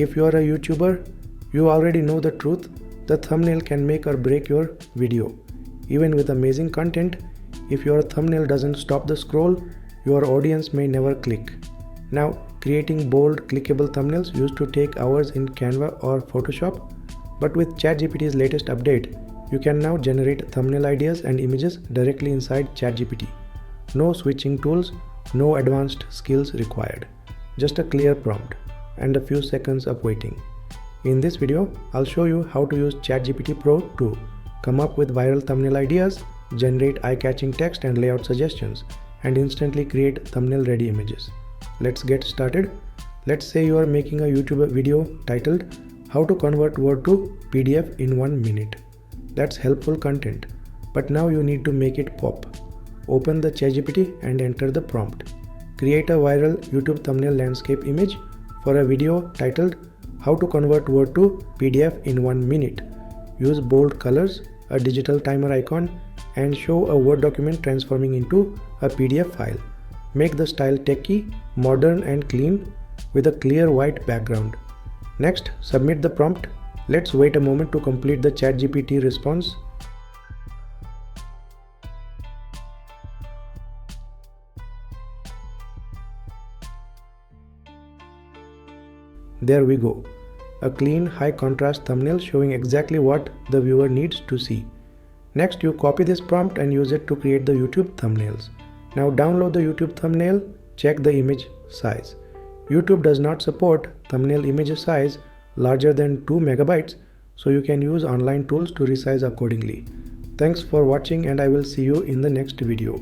If you are a YouTuber, you already know the truth. The thumbnail can make or break your video. Even with amazing content, if your thumbnail doesn't stop the scroll, your audience may never click. Now, creating bold, clickable thumbnails used to take hours in Canva or Photoshop, but with ChatGPT's latest update, you can now generate thumbnail ideas and images directly inside ChatGPT. No switching tools, no advanced skills required. Just a clear prompt and a few seconds of waiting. In this video, I'll show you how to use ChatGPT Pro to come up with viral thumbnail ideas, generate eye-catching text and layout suggestions, and instantly create thumbnail-ready images. Let's get started. Let's say you are making a YouTube video titled "How to Convert Word to PDF in 1 minute." That's helpful content, but now you need to make it pop. Open the ChatGPT and enter the prompt. Create a viral YouTube thumbnail landscape image for a video titled "How to Convert Word to PDF in 1 minute." Use bold colors, a digital timer icon, and show a Word document transforming into a PDF file. Make the style techy, modern and clean with a clear white background. Next, submit the prompt. Let's wait a moment to complete the ChatGPT response. There we go. A clean, high contrast thumbnail showing exactly what the viewer needs to see. Next, you copy this prompt and use it to create the YouTube thumbnails. Now download the YouTube thumbnail, check the image size. YouTube does not support thumbnail image size larger than 2 megabytes, so you can use online tools to resize accordingly. Thanks for watching and I will see you in the next video.